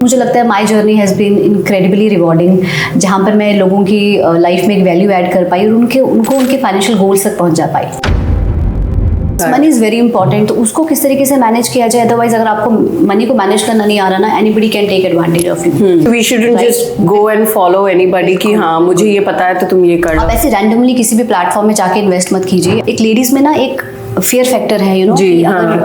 मुझे लगता है my journey has been incredibly rewarding, जहाँ पर मैं लोगों की लाइफ में एक वैल्यू ऐड कर पाई और उनको उनके फाइनेंशियल गोल्स तक पहुँच जा पाई। मनी इज़ वेरी इंपॉर्टेंट, तो उसको किस तरीके से मैनेज किया जाए। अदरवाइज अगर आपको मनी को मैनेज करना नहीं आ रहा ना, anybody can take advantage of you. We shouldn't just go and follow anybody कि हाँ मुझे ये पता है तो तुम ये कर लो। आप ऐसे रैंडमली किसी भी प्लेटफॉर्म में जाके इन्वेस्ट मत कीजिए। एक लेडीज में ना एक फेयर फैक्टर है, जी, अगर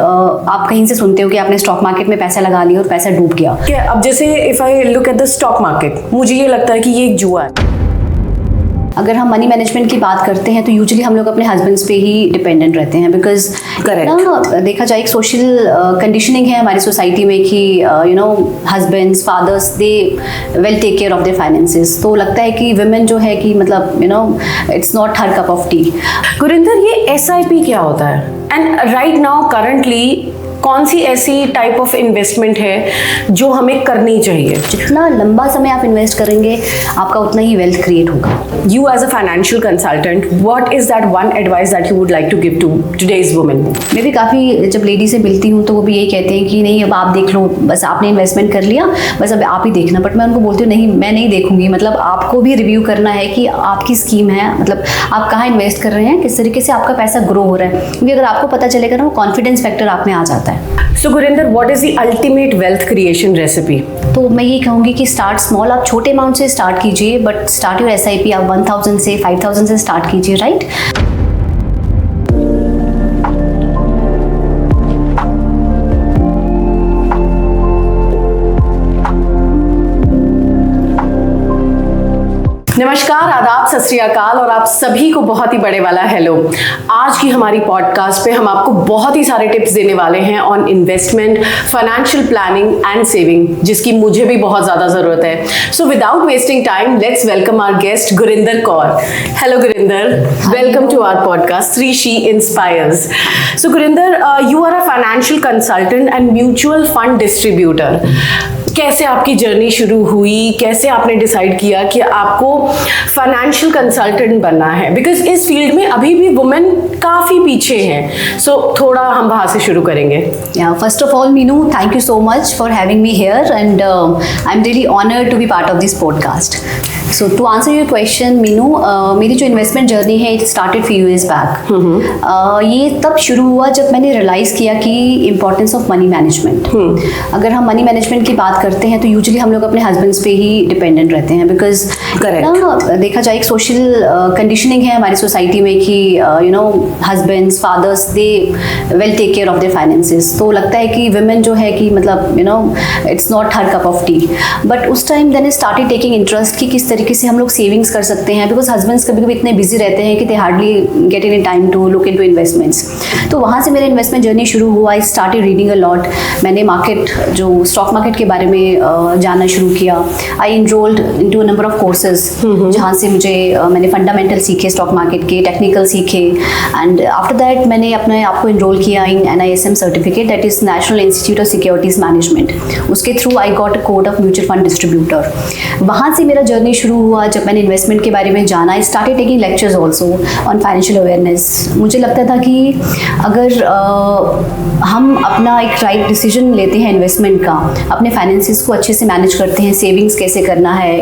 आप कहीं से सुनते हो कि आपने स्टॉक मार्केट में पैसा लगा लिया और पैसा डूब गया। अब जैसे if I look at the stock market, मुझे ये लगता है कि ये एक जुआ है। अगर हम मनी मैनेजमेंट की बात करते हैं तो यूजुअली हम लोग अपने हस्बैंड्स पे ही डिपेंडेंट रहते हैं, बिकॉज ना देखा जाए एक सोशल कंडीशनिंग है हमारी सोसाइटी में कि husbands fathers they well take care of their finances. तो लगता है कि वुमेन जो है कि मतलब it's not her cup of tea. Gurinder, ये SIP क्या होता है एंड राइट नाउ करंटली कौन सी ऐसी टाइप ऑफ इन्वेस्टमेंट है जो हमें करनी चाहिए? जितना लंबा समय आप इन्वेस्ट करेंगे आपका उतना ही वेल्थ क्रिएट होगा। You as a financial consultant, what is that one advice that you would like to give to today's women? मैं भी काफ़ी जब लेडी से मिलती हूँ तो वो भी यही कहते हैं कि नहीं अब आप देख लो, बस आपने इन्वेस्टमेंट कर लिया, बस अब आप ही देखना। बट मैं उनको बोलती हूँ नहीं, मैं नहीं देखूंगी। मतलब आपको भी रिव्यू करना है कि आपकी स्कीम है, मतलब आप कहाँ इन्वेस्ट कर रहे हैं, किस तरीके से आपका पैसा ग्रो हो रहा है। क्योंकि अगर आपको पता चलेगा ना, वो कॉन्फिडेंस फैक्टर आप में आ जाता है। So Gurinder, what is the ultimate wealth creation recipe? तो मैं ये कहूँगी कि स्टार्ट स्मॉल, आप छोटे अमाउंट से स्टार्ट कीजिए, बट स्टार्ट योर SIP आप 1000 से 5000 से स्टार्ट कीजिए, राइट। नमस्कार, आदाब, सत श्री अकाल और आप सभी को बहुत ही बड़े वाला हेलो। आज की हमारी पॉडकास्ट पे हम आपको बहुत ही सारे टिप्स देने वाले हैं on investment, financial planning and saving, जिसकी मुझे भी बहुत ज़्यादा ज़रूरत है। So without wasting time, let's welcome our guest Gurinder Kaur. Hello Gurinder, welcome to our podcast Shri she inspires. So Gurinder, you are a financial consultant and mutual fund distributor. कैसे आपकी journey शुरू हुई, कैसे आपने डिसाइड किया कि आपको फाइनेंशियल कंसल्टेंट बनना है? बिकॉज इस फील्ड में अभी भी वुमेन काफ़ी पीछे हैं। सो थोड़ा हम वहाँ से शुरू करेंगे। First of all Meenu, thank you so much for having me here and I am really honoured to be part of this podcast. So to answer your question Meenu, मेरी जो इन्वेस्टमेंट जर्नी है it started few years back. ये तब शुरू हुआ जब मैंने realise किया कि इम्पोर्टेंस ऑफ मनी मैनेजमेंट। अगर हम मनी मैनेजमेंट की बात करते हैं तो यूजुअली हम लोग अपने हस्बैंड्स पे ही डिपेंडेंट रहते हैं, बिकॉज ना देखा जाए एक सोशल कंडीशनिंग है हमारी सोसाइटी में कि husbands fathers they well take care of their finances. तो लगता है कि वुमेन जो है कि मतलब it's not her cup of tea. But उस time then started taking interest कि किस तरीके से हम लोग सेविंग्स कर सकते हैं, बिकॉज हस्बैंड्स कभी कभी इतने बिजी रहते हैं कि they hardly get in time to look into investments. तो वहाँ से मेरा इन्वेस्टमेंट जर्नी शुरू हुआ। I started reading a lot. मैंने मार्केट, जो स्टॉक मार्केट के बारे में जानना शुरू किया। I enrolled into a number of courses, जहाँ से मुझे मैंने फंडामेंटल सीखे स्टॉक मार्केट के, टेक्निकल सीखे, एंड आफ्टर दैट मैंने अपने आप को इनरोल किया in NISM certificate, that is national institute of securities management. उसके through I got a code of mutual fund distributor. वहाँ से मेरा जर्नी शुरू हुआ। जब मैंने इन्वेस्टमेंट के बारे में जाना, I started taking lectures also on financial awareness. मुझे लगता था कि अगर हम अपना एक राइट डिसीजन लेते हैं इन्वेस्टमेंट का, अपने फाइनेंसिस को अच्छे से मैनेज करते हैं, सेविंग्स कैसे करना है,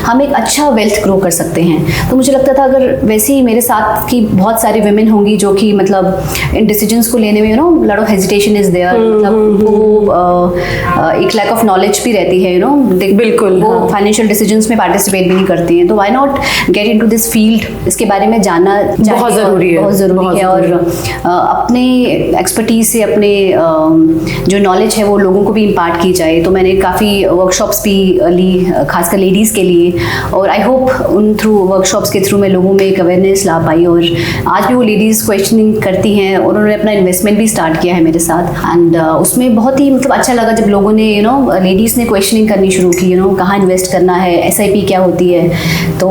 हम एक अच्छा वेल्थ ग्रो कर सकते हैं। तो मुझे लगता था अगर वैसे ही मेरे साथ की बहुत सारी वुमेन होंगी जो कि मतलब इन डिसीजंस को लेने में lot of hesitation is there, मतलब वो एक लैक ऑफ नॉलेज भी रहती है, बिल्कुल वो फाइनेंशियल डिसीजंस में पार्टिसिपेट भी नहीं करती हैं। तो why not get into this field, इसके बारे में जानना बहुत ज़रूरी है, बहुत ज़रूरी है। और अपने एक्सपर्टीज से अपने जो नॉलेज है वो लोगों को भी इम्पार्ट की जाए। तो मैंने काफ़ी वर्कशॉप्स भी ली, खासकर लेडीज़ के लिए, और आई होप उन थ्रू वर्कशॉप्स के थ्रू मैं लोगों में एक अवेयरनेस ला पाई। और आज भी वो लेडीज़ क्वेश्चनिंग करती हैं और उन्होंने अपना इन्वेस्टमेंट भी स्टार्ट किया है मेरे साथ। एंड उसमें बहुत ही मतलब अच्छा लगा जब लोगों ने लेडीज़ ने क्वेश्चनिंग करनी शुरू की, कहाँ इन्वेस्ट करना है, SIP क्या होती है। तो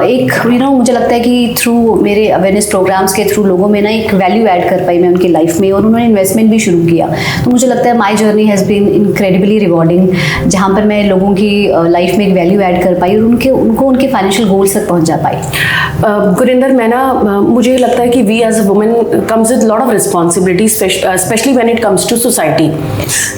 एक मुझे लगता है कि थ्रू मेरे अवेयरनेस प्रोग्राम्स के थ्रू लोगों में ना एक वैल्यू ऐड कर पाई मैं उनकी लाइफ में, और उन्होंने इन्वेस्टमेंट भी शुरू किया। तो मुझे लगता है my journey has been incredibly rewarding, जहाँ पर मैं लोगों की लाइफ में एक वैल्यू ऐड कर पाई और उनको उनके फाइनेंशियल गोल्स तक पहुँच जा पाई। गुरिंदर, मैं ना मुझे लगता है कि we as a women comes with lot of responsibility, specially when it comes to society.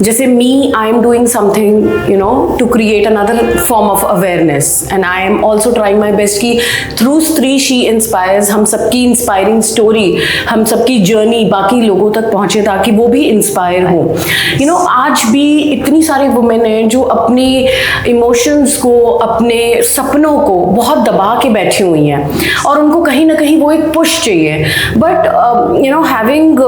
जैसे me, I am doing something to create another form of awareness, and I am also trying my best कि through Stree she inspires, हम सबकी inspiring story, हम सबकी journey बाकी लोगों तक पहुंचे ताकि वो भी इंस्पायर हो। आज भी इतनी सारी वुमेन हैं जो अपनी इमोशंस को, अपने सपनों को बहुत दबा के बैठी हुई हैं, और उनको कहीं ना कहीं वो एक पुश चाहिए। But having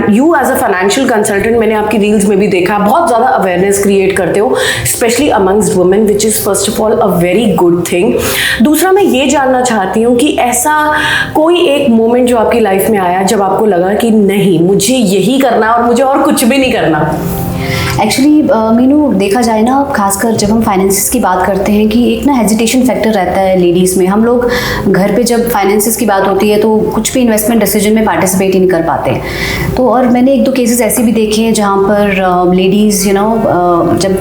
you as a financial consultant, मैंने आपकी रील्स में भी देखा, बहुत ज़्यादा अवेयरनेस क्रिएट करते हो, specially amongst women, which is first of all a very good thing. दूसरा, मैं ये जानना चाहती हूँ कि ऐसा कोई एक मोमेंट जो आपकी लाइफ में आया जब आपको लगा कि नहीं, मुझे यही करना और मुझे और कुछ भी नहीं करना। एक्चुअली मीनू, देखा जाए ना, खासकर जब हम फाइनेंसिस की बात करते हैं कि एक ना हेजिटेशन फैक्टर रहता है लेडीज़ में। हम लोग घर पे जब फाइनेंसिस की बात होती है तो कुछ भी इन्वेस्टमेंट डिसीजन में पार्टिसिपेट ही नहीं कर पाते हैं। तो और मैंने एक दो केसेस ऐसे भी देखे हैं जहाँ पर लेडीज़ जब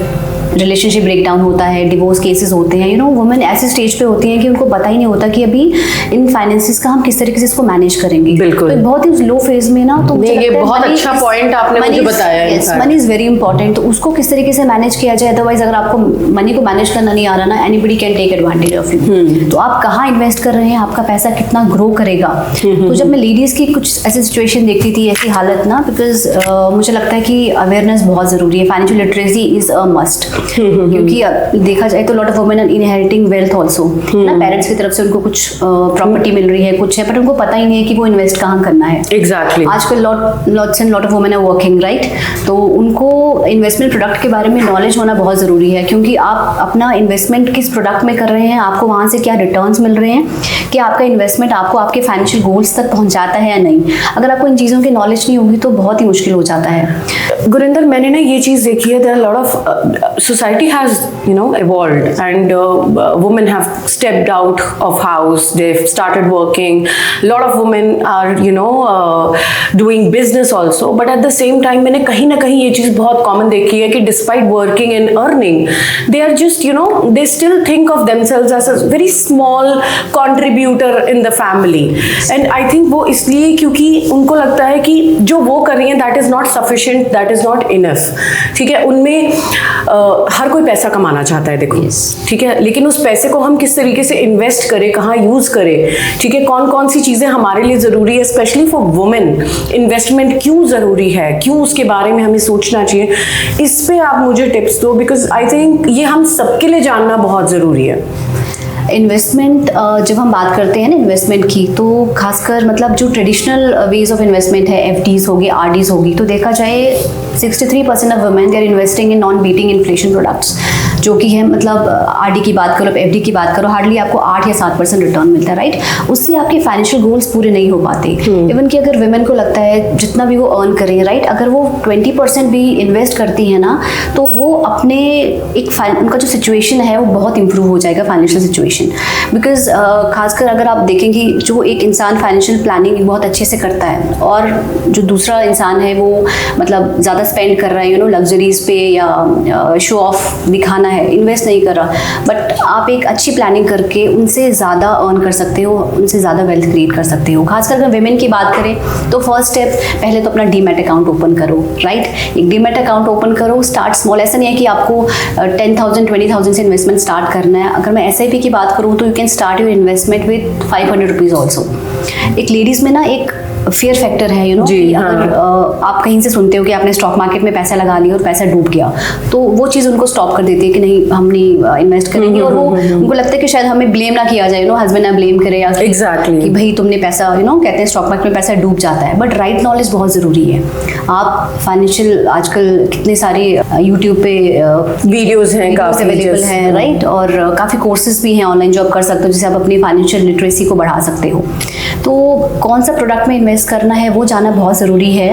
रिलेशनशिप ब्रेकडाउन होता है, डिवोर्स केसेस होते हैं, वुमेन ऐसे स्टेज पे होती हैं कि उनको पता ही नहीं होता कि अभी इन फाइनेंसिस का हम किस तरीके से इसको मैनेज करेंगे। बिल्कुल। तो बहुत ही लो फेज में ना, तो ये बहुत अच्छा पॉइंट आपने मुझे बताया। मनी इज वेरी इंपॉर्टेंट, तो उसको किस तरीके से मैनेज किया जाए। अदरवाइज अगर आपको मनी को मैनेज करना नहीं आ रहा ना, anybody can take advantage of you. तो आप कहाँ इन्वेस्ट कर रहे हैं, आपका पैसा कितना ग्रो करेगा। तो जब मैं लेडीज की कुछ ऐसी सिचुएशन देखती थी, ऐसी हालत ना, बिकॉज मुझे लगता है कि अवेयरनेस बहुत जरूरी है। Financial literacy is a must, क्योंकि देखा जाए तो lot of women are inheriting wealth also ना, पेरेंट्स की तरफ से उनको कुछ प्रॉपर्टी मिल रही है, कुछ है, बट उनको पता ही नहीं है कि वो इन्वेस्ट कहाँ करना है। एग्जैक्टली। आजकल lots and lot of women are working, right. तो उनको इन्वेस्टमेंट प्रोडक्ट के बारे में नॉलेज होना बहुत ज़रूरी है, क्योंकि आप अपना इन्वेस्टमेंट किस प्रोडक्ट में कर रहे हैं, आपको वहाँ से क्या रिटर्न्स मिल रहे हैं, कि आपका इन्वेस्टमेंट आपको आपके फाइनेंशियल गोल्स तक पहुँचाता है या नहीं। अगर आपको इन चीज़ों की नॉलेज नहीं होगी तो बहुत ही मुश्किल हो जाता है। गुरिंदर, मैंने ना ये चीज़ देखी है, there are lot of society has evolved, and women have stepped out of house, they've started working, a lot of women are doing business also, but at the same time मैंने कहीं ना कहीं ये चीज़ बहुत common देखी है कि despite working and earning, they are just they still think of themselves as a very small contributor in the family, and I think वो इसलिए क्योंकि उनको लगता है कि जो वो कर रही हैं that is not sufficient, that is not enough। ठीक है, उनमें हर कोई पैसा कमाना चाहता है, देखो, ठीक है, लेकिन उस पैसे को हम किस तरीके से इन्वेस्ट करें, कहाँ यूज करें, ठीक है, कौन कौन सी चीजें हमारे लिए जरूरी है, स्पेशली फॉर वुमेन। इन्वेस्टमेंट क्यों जरूरी है, क्यों उसके बारे में हमें सोचना चाहिए, इस पे आप मुझे टिप्स दो, बिकॉज आई थिंक ये हम सबके लिए जानना बहुत जरूरी है। इन्वेस्टमेंट जब हम बात करते हैं ना इन्वेस्टमेंट की, तो खासकर मतलब जो ट्रेडिशनल वेज ऑफ इन्वेस्टमेंट है, एफडीज होगी, आरडीज होगी, तो देखा जाए 63% of women they are investing in non beating inflation products, जो कि है मतलब आरडी की बात करो, एफडी की बात करो, हार्डली आपको 8 या 7% रिटर्न मिलता है, राइट। उससे आपके फाइनेंशियल गोल्स पूरे नहीं हो पाते। इवन कि अगर वुमेन को लगता है जितना भी वो अर्न करें, राइट, अगर वो 20% भी इन्वेस्ट करती है ना, तो वो अपने उनका जो सिचुएशन है वो बहुत इंप्रूव हो जाएगा, फाइनेंशियल सिचुएशन। बिकॉज खासकर अगर आप देखेंगे जो एक इंसान फाइनेंशियल प्लानिंग बहुत अच्छे से करता है, और जो दूसरा इंसान है वो मतलब ज़्यादा स्पेंड कर रहा है लग्जरीज पे या शो ऑफ दिखाना है, इन्वेस्ट नहीं कर रहा, बट आप एक अच्छी प्लानिंग करके उनसे ज़्यादा अर्न कर सकते हो, उनसे ज़्यादा वेल्थ क्रिएट कर सकते हो। खासकर अगर वेमेन की बात करें तो फर्स्ट स्टेप पहले तो अपना डीमैट अकाउंट ओपन करो, राइट। एक डीमैट अकाउंट ओपन करो, स्टार्ट स्मॉल। ऐसा नहीं है कि आपको 10,000 20,000 से इन्वेस्टमेंट स्टार्ट करना है। अगर मैं SIP की बात करूँ तो you can start your investment with 500 rupees also. एक लेडीज़ में ना एक फेयर फैक्टर है अगर आप कहीं से सुनते हो कि आपने स्टॉक मार्केट में पैसा लगा लिया और पैसा डूब गया, तो वो चीज़ उनको स्टॉप कर देती है कि नहीं, हम नहीं इन्वेस्ट करेंगे। और वो उनको लगता है कि शायद हमें ब्लेम ना किया जाए, हस्बैंड ना ब्लेम करे या कि भाई तुमने पैसा कहते हैं स्टॉक मार्केट में पैसा डूब जाता है। बट राइट नॉलेज बहुत ज़रूरी है। आप फाइनेंशियल आजकल कितने सारे यूट्यूब पे वीडियोज़ हैं, काफ़ी अवेलेबल हैं, राइट, और काफ़ी कोर्सेज भी हैं ऑनलाइन जो आप कर सकते हो, जिससे आप अपनी फाइनेंशियल लिटरेसी को बढ़ा सकते हो। तो कौन सा प्रोडक्ट में इन्वेस्ट इन्वेस्ट करना है वो जाना बहुत ज़रूरी है।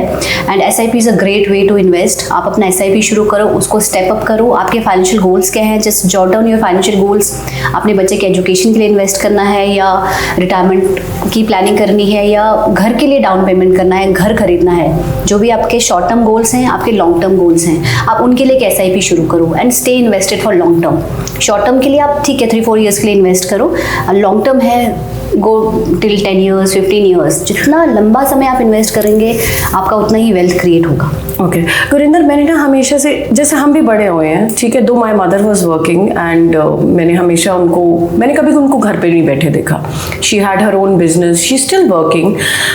And SIP is a great way to invest. आप अपना SIP शुरू करो, उसको स्टेप अप करो। आपके फाइनेंशियल गोल्स क्या हैं, just jot down your financial goals. अपने बच्चे के एजुकेशन के लिए इन्वेस्ट करना है, या रिटायरमेंट की प्लानिंग करनी है, या घर के लिए डाउन पेमेंट करना है, घर खरीदना है। जो भी आपके शॉर्ट टर्म गोल्स हैं, आपके लॉन्ग टर्म गोल्स हैं, आप उनके लिए एक SIP शुरू करो and stay invested for long term. Short term के लिए आप ठीक है 3-4 ईयर्स के लिए इन्वेस्ट करो, लॉन्ग टर्म है गो टिल 10 years 15 years। जितना लंबा समय आप इन्वेस्ट करेंगे आपका उतना ही वेल्थ क्रिएट होगा। ओके गुरिंदर, मैंने ना हमेशा से, जैसे हम भी बड़े हुए हैं, ठीक है, दो my mother was working and मैंने हमेशा मैंने कभी उनको घर पे नहीं बैठे देखा। She had her own business, she still working.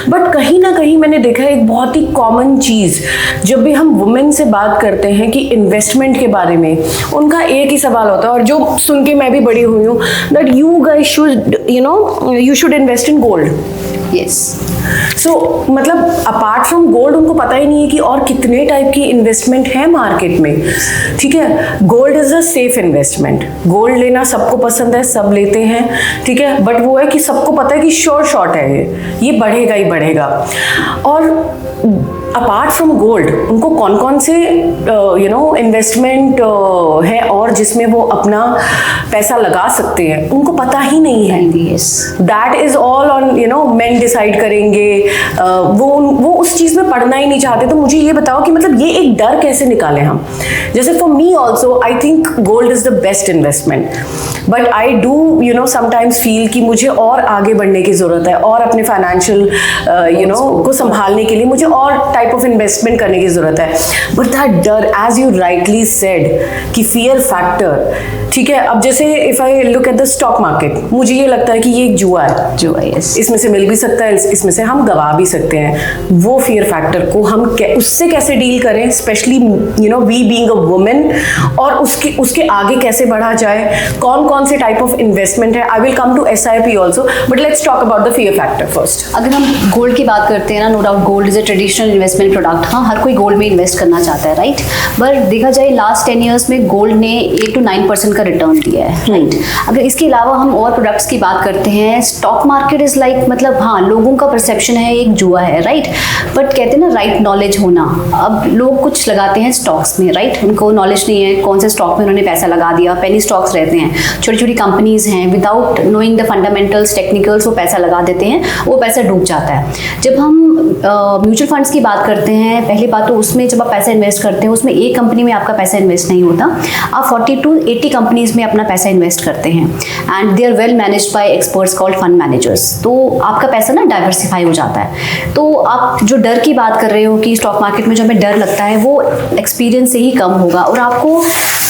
But कहीं ना कहीं मैंने देखा है एक बहुत ही कॉमन चीज़, जब भी हम वुमेन से बात करते हैं कि इन्वेस्टमेंट के बारे में, उनका एक ही सवाल होता है, और जो सुन के मैं भी बड़ी हुई हूँ, that you guys should you should invest in gold. Yes. So मतलब अपार्ट फ्रॉम गोल्ड उनको पता ही नहीं है कि और कितने टाइप की इन्वेस्टमेंट है मार्केट में। ठीक है, gold is a safe investment. Gold लेना सबको पसंद है, सब लेते हैं, ठीक है, बट वो है कि सबको पता है कि श्योर शॉट है, ये बढ़ेगा ही बढ़ेगा। और अपार्ट फ्रॉम गोल्ड उनको कौन कौन से इन्वेस्टमेंट है और जिसमें वो अपना पैसा लगा सकते हैं, उनको पता ही नहीं है। That is all on main decide करेंगे। वो उस चीज में पढ़ना ही नहीं चाहते। तो मुझे ये बताओ कि मतलब ये एक डर कैसे निकालें हम। जैसे for me also I think gold is the best investment, but I do sometimes feel कि मुझे और आगे बढ़ने की जरूरत है, और अपने फाइनेंशियल को संभालने के लिए मुझे और टाइप ऑफ इन्वेस्टमेंट करने की जरूरत है। बट दैट डर, एज यू राइटली सेड, कि फियर फैक्टर, ठीक है। अब जैसे if I look at the stock market, मुझे ये लगता है कि ये एक जुआ है, इसमें से मिल भी सकता है, इसमें से हम गवा भी सकते हैं। वो फियर फैक्टर को हम उससे कैसे डील करें, specially we being a women, और उसके आगे कैसे बढ़ा जाए, कौन कौन से टाइप ऑफ इन्वेस्टमेंट है। I will come to SIP also, but let's talk about the fear factor first. अगर हम गोल्ड की बात करते हैं ना, no doubt gold is a traditional investment product. हाँ, हर कोई गोल्ड में इन्वेस्ट करना चाहता है, राइट। बट देखा जाए लास्ट 10 years में गोल्ड ने 8 to 9% का रिटर्न दिया है, राइट। अगर इसके अलावा हम और प्रोडक्ट्स की बात करते हैं, स्टॉक मार्केट इज लाइक, मतलब हाँ, लोगों का परसेप्शन है एक जुआ है, राइट। बट कहते हैं ना राइट नॉलेज होना। अब लोग कुछ लगाते हैं स्टॉक्स में, राइट, उनको नॉलेज नहीं है कौन से स्टॉक में उन्होंने पैसा लगा दिया। पेनी स्टॉक्स रहते हैं, छोटी छोटी कंपनीज हैं, without knowing the fundamentals technicals वो पैसा लगा देते हैं, वो पैसा डूब जाता है। जब हम म्यूचुअल फंड्स की बात करते हैं, पहली बात तो उसमें जब आप पैसा इन्वेस्ट करते हैं, उसमें एक कंपनी में आपका पैसा इन्वेस्ट नहीं होता, आप 40 to 80 कंपनीज में अपना पैसा इन्वेस्ट करते हैं, and they are well managed by experts called fund managers. तो आपका पैसा ना डाइवर्सिफाई हो जाता है। तो आप जो डर की बात कर रहे हो कि स्टॉक मार्केट में जो हमें डर लगता है, वो एक्सपीरियंस से ही कम होगा। और आपको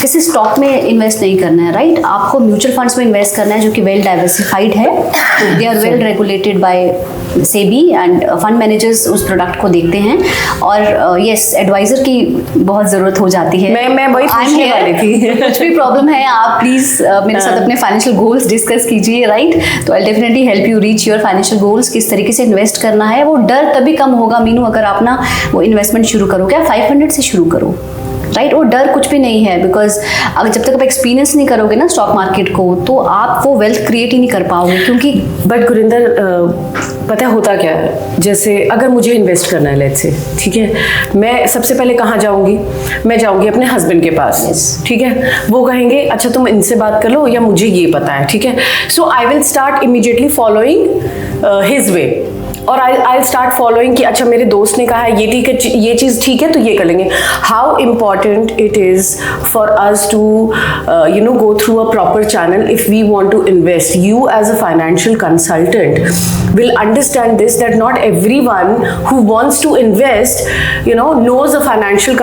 किसी स्टॉक में इन्वेस्ट नहीं करना है, राइट, आपको म्यूचुअल फंड्स में इन्वेस्ट करना है जो कि वेल डाइवर्सिफाइड है, they are well regulated by SEBI, and fund managers उस प्रोडक्ट को देखते हैं। और यस, एडवाइजर की बहुत ज़रूरत हो जाती है। मैं वही पूछने वाली थी। कुछ भी प्रॉब्लम है आप प्लीज़ मेरे साथ अपने फाइनेंशियल गोल्स डिस्कस कीजिए, राइट। तो I definitely help you reach your financial goals. किस तरीके से इन्वेस्ट करना है, वो डर तभी कम होगा मीनू अगर आप ना वो इन्वेस्टमेंट शुरू करो। क्या 500 से शुरू करो, राइट। वो डर कुछ भी नहीं है, बिकॉज अगर जब तक आप एक्सपीरियंस नहीं करोगे ना स्टॉक मार्केट को, तो आप वो वेल्थ क्रिएट ही नहीं कर पाओगे। क्योंकि बट गुरिंदर, पता होता क्या है, जैसे अगर मुझे इन्वेस्ट करना है, लेट्स से, ठीक है, मैं सबसे पहले कहाँ जाऊँगी? मैं जाऊँगी अपने हस्बैंड के पास, ठीक है। वो कहेंगे अच्छा तुम इनसे बात कर लो, या मुझे ये पता है, ठीक है। So I will start immediately following his way, और आई स्टार्ट फॉलोइंग कि अच्छा मेरे दोस्त ने कहा है ये ठीक है, ये चीज़ ठीक है, तो ये कर लेंगे। How important it is for us to go through a proper channel if we want to invest. You as a financial consultant will understand this, that not everyone who wants to invest knows a financial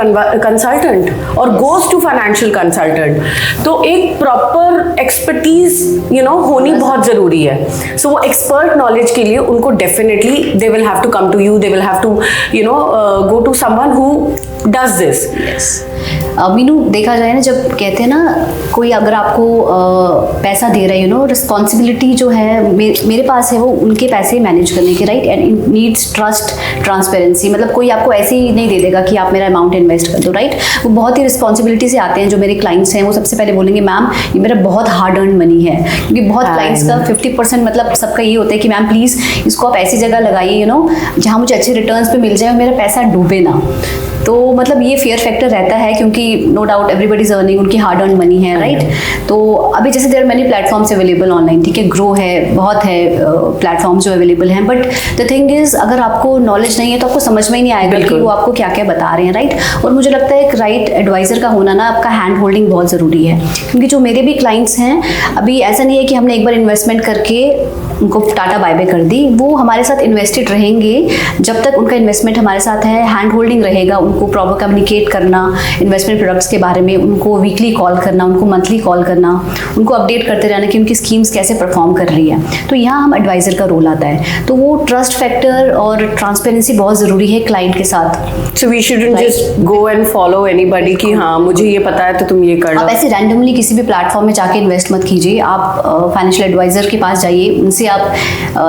consultant or goes to financial consultant. तो एक proper expertise होनी बहुत जरूरी है। सो वो expert knowledge के लिए उनको definitely they will have to come to you, they will have to go to someone who does this. yes, Meenu देखा जाए ना, जब कहते हैं ना कोई अगर आपको पैसा दे रहा है, रिस्पॉन्सिबिलिटी जो है मेरे पास है वो उनके पैसे मैनेज करने के, right, and it needs trust, transparency. मतलब कोई आपको ऐसे ही नहीं दे देगा कि आप मेरा अमाउंट इन्वेस्ट कर दो, राइट। वो बहुत ही रिस्पॉन्सिबिलिटी से आते हैं। जो मेरे क्लाइंट्स हैं वो सबसे पहले बोलेंगे मैम ये मेरा बहुत हार्ड अर्न मनी है, क्योंकि बहुत क्लाइंट्स का 50% मतलब सबका ये होता है कि मैम प्लीज़ इसको आप ऐसी जगह लगाइए जहाँ मुझे अच्छे रिटर्न्स पे मिल जाए और मेरा पैसा डूबे ना। तो मतलब ये फेयर फैक्टर रहता है, क्योंकि no doubt everybody is earning, उनकी हार्ड अर्न मनी है, राइट। तो अभी जैसे there many platforms available online, ठीक है, ग्रो है, बहुत है प्लेटफॉर्म्स जो अवेलेबल हैं, बट द थिंग इज अगर आपको नॉलेज नहीं है तो आपको समझ में ही नहीं आएगा कि वो आपको क्या क्या बता रहे हैं, राइट। और मुझे लगता है एक राइट एडवाइजर का होना ना, आपका हैंड होल्डिंग बहुत ज़रूरी है, क्योंकि जो मेरे भी क्लाइंट्स हैं अभी ऐसा नहीं है कि हमने एक बार इन्वेस्टमेंट करके उनको टाटा बाय बाय कर दी, वो हमारे साथ इन्वेस्टेड रहेंगे जब तक उनका इन्वेस्टमेंट हमारे साथ है, हैंड होल्डिंग रहेगा, उनको प्रॉपर कम्युनिकेट करना इन्वेस्टमेंट प्रोडक्ट्स के बारे में, उनको वीकली कॉल करना, उनको मंथली कॉल करना, उनको अपडेट करते रहना कि उनकी स्कीम्स कैसे परफॉर्म कर रही है। तो यहाँ हम एडवाइज़र का रोल आता है। तो वो ट्रस्ट फैक्टर और ट्रांसपेरेंसी बहुत ज़रूरी है क्लाइंट के साथ। So we shouldn't just go and follow anybody कि हाँ मुझे ये पता है तो तुम ये कर लो। आप ऐसे रैंडमली किसी भी प्लेटफॉर्म में जाके इन्वेस्ट मत कीजिए। आप फाइनेंशियल एडवाइज़र के पास जाइए, उनसे आप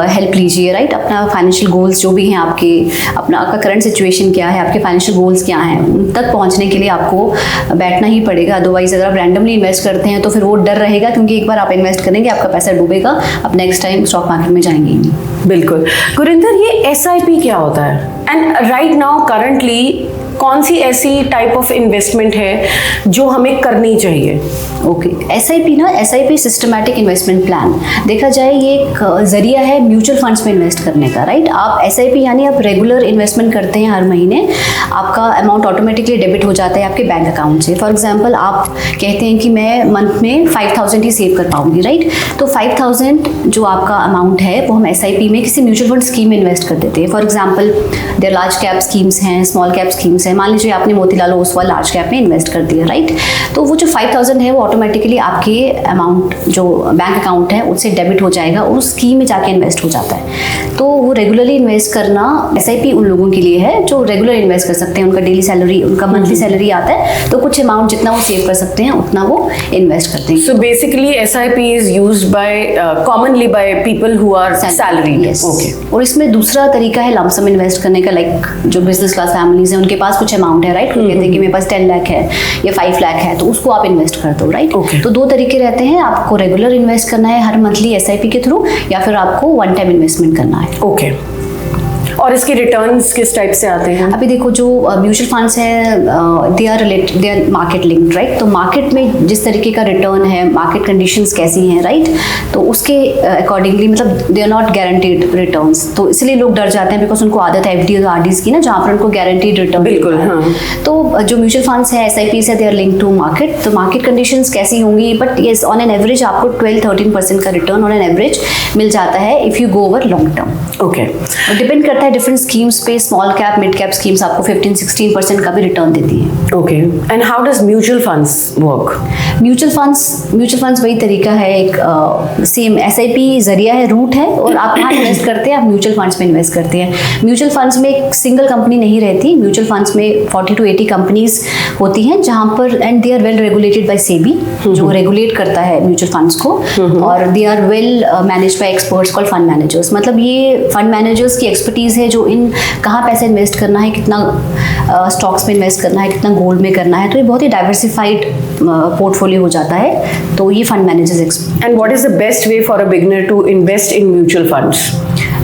हेल्प लीजिए, राइट। अपना फाइनेंशियल गोल्स जो भी हैं आपके, आपका करंट सिचुएशन क्या है, आपके फाइनेंशियल गोल्स क्या हैं, उन तक पहुंचने के लिए आपको बैठना ही पड़ेगा। अदरवाइज अगर आप रैंडमली इन्वेस्ट करते हैं तो फिर वो डर रहेगा, क्योंकि एक बार आप इन्वेस्ट करेंगे आपका पैसा डूबेगा, आप नेक्स्ट टाइम स्टॉक मार्केट में जाएंगे ही नहीं। बिल्कुल। गुरिंदर, ये SIP क्या होता है, एंड राइट नाउ करंटली कौन सी ऐसी टाइप ऑफ इन्वेस्टमेंट है जो हमें करनी चाहिए? ओके, SIP ना, SIP सिस्टमैटिक इन्वेस्टमेंट प्लान, देखा जाए ये एक जरिया है म्यूचुअल फंड्स में इन्वेस्ट करने का, राइट। आप SIP यानी आप रेगुलर इन्वेस्टमेंट करते हैं, हर महीने आपका अमाउंट ऑटोमेटिकली डेबिट हो जाता है आपके बैंक अकाउंट से। फॉर एग्जांपल आप कहते हैं कि मैं मंथ में 5,000 ही सेव कर पाऊंगी, राइट। तो 5,000 जो आपका अमाउंट है वो हम SIP में किसी म्यूचुअल फंड स्कीम में इन्वेस्ट कर देते हैं। For example there large cap schemes हैं, स्मॉल कैप स्कीम्स हैं। मान लीजिए आपने मोतीलाल ओसवाल लार्ज कैप में इन्वेस्ट कर दिया, राइट। तो वो जो 5,000 है वो ऑटोमेटिकली आपके अमाउंट जो बैंक अकाउंट है उससे डेबिट हो जाएगा और उस स्कीम में जाके इन्वेस्ट हो जाता है। तो वो रेगुलरली इन्वेस्ट करना SIP उन लोगों के लिए है जो रेगुलर इन्वेस्ट कर सकते हैं। उनका डेली सैलरी, उनका मंथली सैलरी आता है, तो कुछ अमाउंट जितना वो सेव कर सकते हैं उतना वो इन्वेस्ट करते हैं। So basically SIP is used by commonly by people who are salaried. Okay. और इसमें दूसरा तरीका है लमसम इन्वेस्ट करने का, लाइक जो बिजनेस क्लास फैमिलीज हैं उनके पास कुछ अमाउंट है, राइट। कहते हैं कि मेरे पास 10 लाख है या 5 लाख है, तो उसको आप इन्वेस्ट कर दो, राइट। तो दो तरीके रहते हैं, आपको रेगुलर इन्वेस्ट करना है हर मंथली SIP के थ्रू, या फिर आपको वन टाइम इन्वेस्टमेंट करना है। ओके। और इसके रिटर्न्स किस टाइप से आते हैं? अभी देखो जो म्यूचुअल फंड्स हैं they are market linked, right. तो मार्केट में जिस तरीके का रिटर्न है, मार्केट कंडीशंस कैसी हैं, राइट, तो उसके अकॉर्डिंगली मतलब they are not guaranteed returns. तो इसलिए लोग डर जाते हैं, बिकॉज उनको आदत है FD और RDs की ना, जहाँ पर उनको गारंटीड रिटर्न। बिल्कुल, हाँ। तो जो म्यूचुअल फंड्स है, SIPs है, they are linked to market. तो मार्केट कंडीशंस कैसी होंगी, but yes on an average आपको 12-13% का रिटर्न ऑन एन एवरेज मिल जाता है if you go over long term. Okay. Depend करता है डिफरेंट स्कीम्स पे, small cap mid cap schemes आपको 15-16% का भी रिटर्न देती है। Okay. And how does mutual funds work? Mutual funds वही तरीका है, एक सेम SIP जरिया है, रूट है, और आप कहाँ इन्वेस्ट करते हैं, आप म्यूचुअल फंड्स में इन्वेस्ट करते हैं। म्यूचुअल फंड्स में एक सिंगल कंपनी नहीं रहती, म्यूचुअल फंड्स में 40 to 80 कंपनीज होती हैं, जहाँ पर and they are well regulated by SEBI, जो रेगुलेट करता है म्यूचुअल फंड्स को, और they are well managed by experts called fund managers. मतलब ये फंड मैनेजर्स की एक्सपर्टीज है जो इन कहाँ पैसे इन्वेस्ट करना है, कितना स्टॉक्स में इन्वेस्ट करना है, कितना गोल्ड में करना है, तो ये बहुत ही डाइवर्सिफाइड पोर्टफोलियो हो जाता है। तो ये fund managers. And what is the best way for a beginner to invest in mutual funds?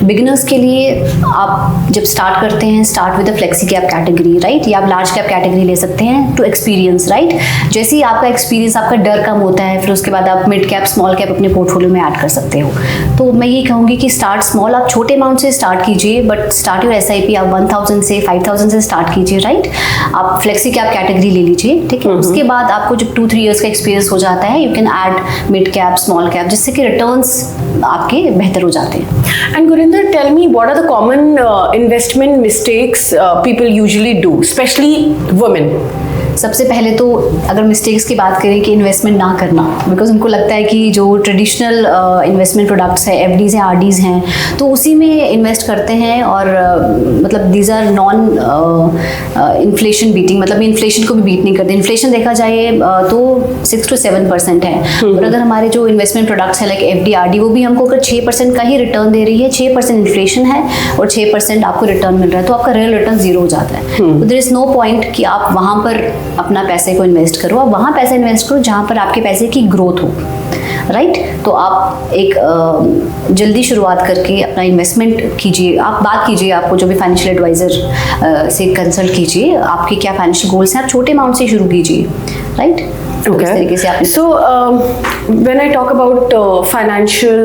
Beginners के लिए आप जब स्टार्ट करते हैं, start with the flexi cap category, right, या आप लार्ज कैप कैटेगरी ले सकते हैं टू एक्सपीरियंस, राइट। जैसे ही आपका एक्सपीरियंस, आपका डर कम होता है, फिर उसके बाद आप मिड कैप, स्मॉल कैप अपने पोर्टफोलियो में ऐड कर सकते हो। तो मैं ये कहूँगी कि स्टार्ट स्मॉल, आप छोटे अमाउंट से स्टार्ट कीजिए, बट स्टार्ट योर SIP आप 1,000 से 5,000 से स्टार्ट कीजिए, राइट। आप फ्लेक्सी कैप कैटेगरी ले लीजिए, ठीक है। उसके बाद आपको जब 2-3 ईयर्स का एक्सपीरियंस हो जाता है, you can add mid cap, small cap, जिससे कि रिटर्न्स आपके बेहतर हो जाते हैं। And Gurinder, tell me what are the common investment mistakes people usually do, especially women? सबसे पहले तो अगर मिस्टेक्स की बात करें कि इन्वेस्टमेंट ना करना, बिकॉज उनको लगता है कि जो ट्रेडिशनल इन्वेस्टमेंट प्रोडक्ट्स है, एफडीज हैं, आरडीज हैं, तो उसी में इन्वेस्ट करते हैं और मतलब these are non inflation beating, मतलब इन्फ्लेशन को भी बीट नहीं करते। इन्फ्लेशन देखा जाए तो 6 to 7% है, और अगर हमारे जो इन्वेस्टमेंट प्रोडक्ट्स हैं लाइक एफडी, आरडी, वो भी हमको अगर 6% का ही रिटर्न दे रही है, 6% इन्फ्लेशन है और 6% आपको रिटर्न मिल रहा है, तो आपका रियल रिटर्न जीरो हो जाता है। तो देयर इज नो पॉइंट कि आप वहाँ पर अपना पैसे को इन्वेस्ट करो, आप वहाँ पैसा इन्वेस्ट करो जहाँ पर आपके पैसे की ग्रोथ हो, राइट? तो आप एक जल्दी शुरुआत करके अपना इन्वेस्टमेंट कीजिए। आप बात कीजिए, आपको जो भी फाइनेंशियल एडवाइजर से कंसल्ट कीजिए, आपके क्या फाइनेंशियल गोल्स हैं, आप छोटे अमाउंट से शुरू कीजिए, right? Okay. So when I talk about financial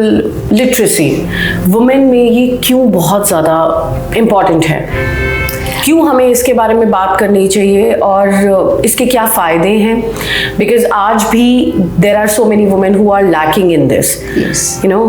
literacy, women में ये क्यों बहुत ज़्यादा important है? क्यों हमें इसके बारे में बात करनी चाहिए और इसके क्या फ़ायदे हैं? Because आज भी there are so many women who are lacking in this. Yes. You know,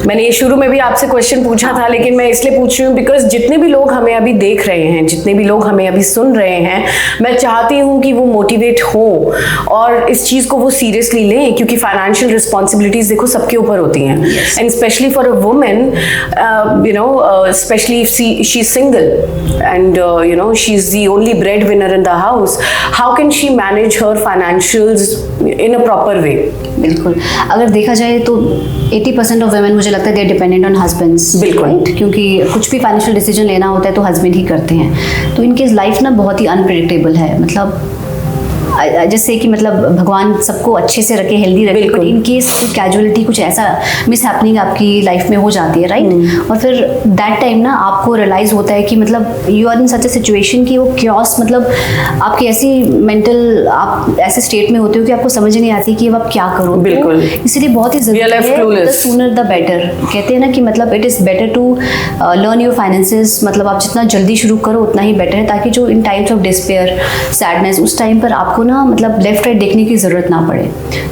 मैंने ये शुरू में भी आपसे क्वेश्चन पूछा था, लेकिन मैं इसलिए पूछ रही हूँ बिकॉज जितने भी लोग हमें अभी देख रहे हैं, जितने भी लोग हमें अभी सुन रहे हैं, मैं चाहती हूँ कि वो मोटिवेट हो और इस चीज़ को वो सीरियसली लें, क्योंकि फाइनेंशियल रिस्पॉन्सिबिलिटीज देखो सबके ऊपर होती हैं, and specially for a women, you know, specially she is single and you know she is the only bread winner in the house, how can she manage her financials in a proper way? बिल्कुल, अगर देखा जाए तो 80% of women मुझे लगता है they are dependent on husbands, बिल्कुल, क्योंकि कुछ भी फाइनेंशियल डिसीजन लेना होता है तो हस्बैंड ही करते हैं। तो इनकी लाइफ ना बहुत ही अनप्रेडिक्टेबल है, मतलब जैसे कि मतलब भगवान सबको अच्छे से रखे, हेल्दी रखे, बट इन केस कुछ कैजुअलिटी, कुछ ऐसा मिस हैपनिंग आपकी लाइफ में हो जाती है, राइट? और फिर दैट टाइम ना आपको रियलाइज होता है कि मतलब you are in such a situation कि वो क्योस, मतलब आपकी ऐसी मेंटल, आप ऐसे स्टेट में होते हो कि आपको समझ नहीं आती कि अब आप क्या करो। बिल्कुल, तो इसीलिए बहुत ही जरूरी है, द सूनर द बेटर, कहते हैं ना कि मतलब it is better to learn your finances, मतलब आप जितना जल्दी शुरू करो उतना ही बेटर है, ताकि जो इन टाइम्स ऑफ डिस्पेयर, सैडनेस, उस टाइम पर आपको ना मतलब लेफ्ट राइट देखने की ज़रूरत ना पड़े।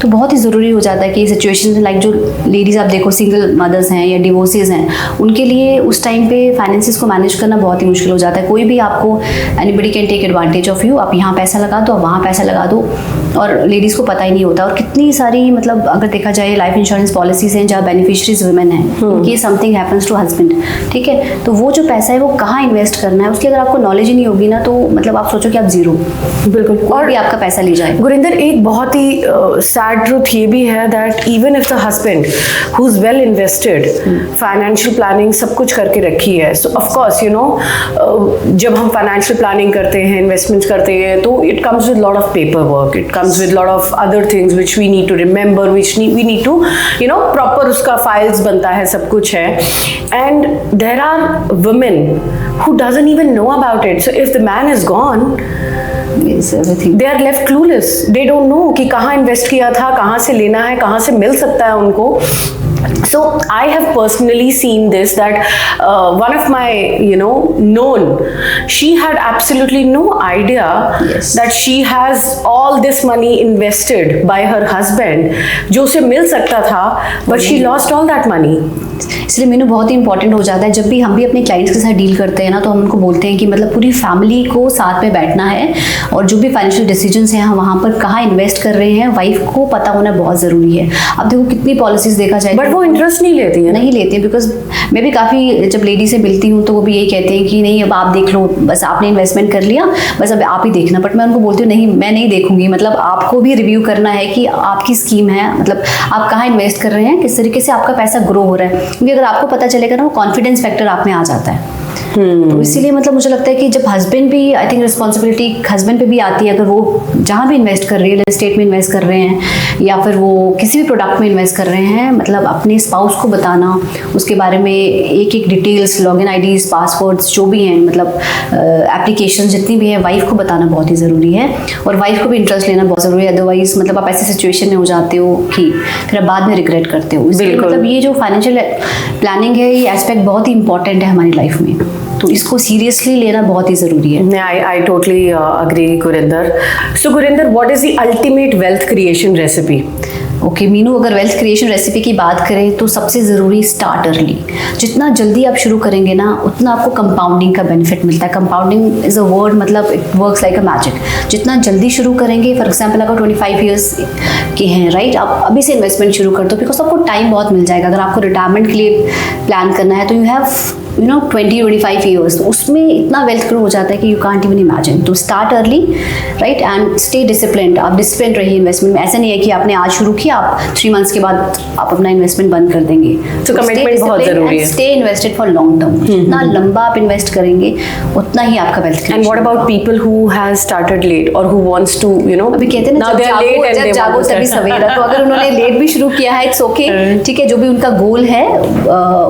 तो बहुत ही ज़रूरी हो जाता है कि सिचुएशन में लाइक जो लेडीज़ आप देखो सिंगल मदर्स हैं या डिवोर्सेज हैं, उनके लिए उस टाइम पे फाइनेंसेस को मैनेज करना बहुत ही मुश्किल हो जाता है। कोई भी आपको, anybody can take advantage of you, आप यहाँ पैसा लगा दो, आप वहाँ पैसा लगा दो, और लेडीज़ को पता ही नहीं होता। और कितनी सारी मतलब अगर देखा जाए लाइफ इंश्योरेंस पॉलिसीज हैं जहाँ बेनिफिशियरीज वुमेन हैं, कि समथिंग हैपन्स टू हस्बैंड, ठीक है, तो वो जो पैसा है वो कहाँ इन्वेस्ट करना है उसकी अगर आपको नॉलेज ही नहीं होगी ना, तो मतलब आप सोचो कि आप जीरो, बिल्कुल, और भी आपका पैसा ले जाए। गुरिंदर, एक बहुत ही सैड ट्रूथ ये भी है that even if the husband who is well invested, financial planning सब कुछ करके रखी है, सो ऑफ कोर्स यू नो जब हम फाइनेंशियल प्लानिंग करते हैं, इन्वेस्टमेंट्स करते हैं, तो it comes with lot of paper work, it comes with lot of other things which we need to remember, which we need to you know proper उसका files बनता है, सब कुछ है, and there are women who doesn't even know about it. So if the man is gone, yes, everything, they are left clueless. They don't know कि कहाँ invest किया था, कहाँ से लेना है, कहाँ से मिल सकता है उनको. So I have personally seen this that one of my known, she had absolutely no idea that she has all this money invested by her husband जो उसे मिल सकता था, but she lost all that money. इसलिए मीनू बहुत ही important हो जाता है जब भी हम भी अपने क्लाइंट्स के साथ डील करते हैं ना, तो हम उनको बोलते हैं कि मतलब पूरी फैमिली को साथ में बैठना है और जो भी फाइनेंशियल डिसीजंस हैं हम वहाँ पर कहाँ इन्वेस्ट कर रहे हैं वाइफ को पता होना बहुत ज़रूरी है। अब देखो कितनी पॉलिसीज देखा जाए, बट वो इंटरेस्ट नहीं लेती है, नहीं लेते, बिकॉज मैं भी काफ़ी जब लेडी से मिलती हूँ तो वो भी यही कहते हैं कि नहीं अब आप देख लो, बस आपने इन्वेस्टमेंट कर लिया, बस अब आप ही देखना। बट मैं उनको बोलती हूँ नहीं, मैं नहीं देखूंगी, मतलब आपको भी रिव्यू करना है कि आपकी स्कीम है, मतलब आप कहाँ इन्वेस्ट कर रहे हैं, किस तरीके से आपका पैसा ग्रो हो रहा है, क्योंकि अगर आपको पता चलेगा ना वो कॉन्फिडेंस फैक्टर आप में आ जाता है। तो इसीलिए मतलब मुझे लगता है कि जब हस्बैंड भी, आई थिंक रिस्पॉन्सिबिलिटी हस्बैंड पे भी आती है, अगर वो जहाँ भी इन्वेस्ट कर रही है, रियल एस्टेट में इन्वेस्ट कर रहे हैं या फिर वो किसी भी प्रोडक्ट में इन्वेस्ट कर रहे हैं, मतलब अपने स्पाउस को बताना, उसके बारे में एक एक डिटेल्स, लॉगिन आईडीज, पासवर्ड्स जो भी हैं, मतलब एप्लीकेशन जितनी भी हैं, वाइफ को बताना बहुत ही ज़रूरी है और वाइफ को भी इंटरेस्ट लेना बहुत ज़रूरी है। अदरवाइज मतलब आप ऐसी सिचुएशन में हो जाते हो कि फिर आप बाद में रिग्रेट करते हो। इसलिए मतलब ये जो फाइनेंशियल प्लानिंग है, ये एस्पेक्ट बहुत ही इंपॉर्टेंट है हमारी लाइफ में, तो इसको सीरियसली लेना बहुत ही ज़रूरी है। I totally agree, Gurinder. So Gurinder, what is the ultimate wealth creation recipe? Okay Meenu, अगर वेल्थ क्रिएशन रेसिपी की बात करें तो सबसे ज़रूरी स्टार्ट अर्ली। जितना जल्दी आप शुरू करेंगे ना उतना आपको कंपाउंडिंग का बेनिफिट मिलता है। कंपाउंडिंग इज़ अ वर्ड, मतलब it works like a magic. जितना जल्दी शुरू करेंगे, फॉर एग्जांपल अगर 25 ईयर्स के हैं, राइट, आप अभी से इन्वेस्टमेंट शुरू कर दो, बिकॉज आपको टाइम बहुत मिल जाएगा। अगर आपको रिटायरमेंट के लिए प्लान करना है तो यू हैव 20-25 ईयर्स, तो उसमें इतना वेल्थ ग्रो हो जाता है कि यू कांट इवन इमेजिन। तो start early, right, and stay disciplined. आप डिसिप्लिन रहिए इन्वेस्टमेंट में। ऐसा नहीं है कि आपने आज शुरू किया, आप 3 मंथ्स के बाद आप अपना इन्वेस्टमेंट बंद कर देंगे। तो कमिटमेंट बहुत जरूरी है। Stay invested for long term. जितना लंबा आप इन्वेस्ट करेंगे उतना ही आपका wealth. And what about people who has started late और हु वांट्स टू अभी कहते हैं ना, जब जागो तभी सवेरा। तो अगर उन्होंने लेट भी शुरू किया है, इट्स ओके, ठीक है। जो भी उनका गोल है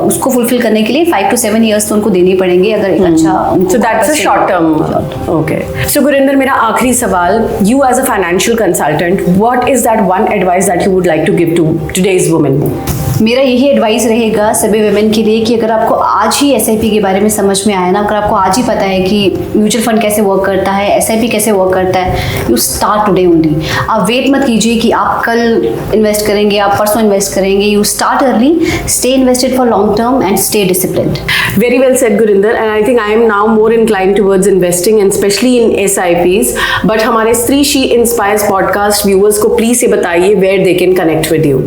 उसको फुलफिल करने के लिए 5 to 7 ईयर्स तो उनको देनी पड़ेंगे, अगर एक अच्छा। So that's a short term. Okay. So Gurinder, मेरा आखिरी सवाल, you as a financial consultant, what is that one advice that you would like to give to today's women? मेरा यही एडवाइस रहेगा सभी वुमेन के लिए कि अगर आपको आज ही SIP के बारे में समझ में आया ना, अगर आपको आज ही पता है कि म्यूचुअल फंड कैसे वर्क करता है, SIP कैसे वर्क करता है, यू स्टार्ट टुडे ओनली। आप वेट मत कीजिए कि आप कल इन्वेस्ट करेंगे, आप परसों इन्वेस्ट करेंगे। You start early, stay invested for long term and stay disciplined. Very well said, Gurinder, and I think I am now more inclined towards investing and especially in SIPs. But हमारे स्त्री she inspires podcast viewers को please ये बताइए where they can connect with you.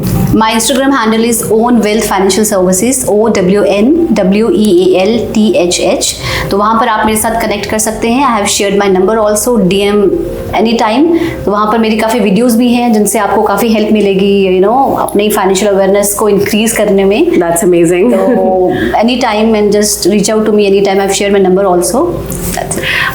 My Instagram handle is Own Wealth Financial Services, OWNWEALTHH। तो वहाँ पर आप मेरे साथ कनेक्ट कर सकते हैं। I have shared my number also, DM any time. तो वहाँ पर मेरी काफ़ी वीडियोज़ भी हैं जिनसे आपको काफ़ी हेल्प मिलेगी, अपनी फाइनेंशियल अवेयरनेस को इंक्रीज करने में। That's amazing. तो any time and just reach out to me any time. I have share my number also.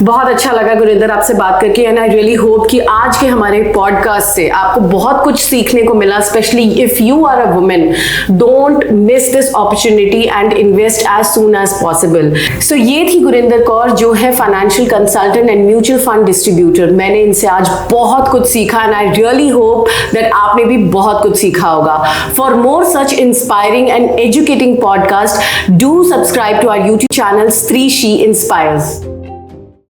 बहुत अच्छा लगा गुरिंदर आपसे बात करके, एंड आई रियली होप कि आज के हमारे पॉडकास्ट से आपको बहुत कुछ सीखने को मिला। Specially if you are a women, don't miss this opportunity and invest as soon as possible. So ये थी गुरिंदर कौर, जो है financial consultant and mutual fund distributor. मैंने इनसे आज बहुत कुछ सीखा and I really hope that आपने भी बहुत कुछ सीखा होगा। For more such inspiring and educating podcast, do subscribe to our YouTube channel Stree She Inspires.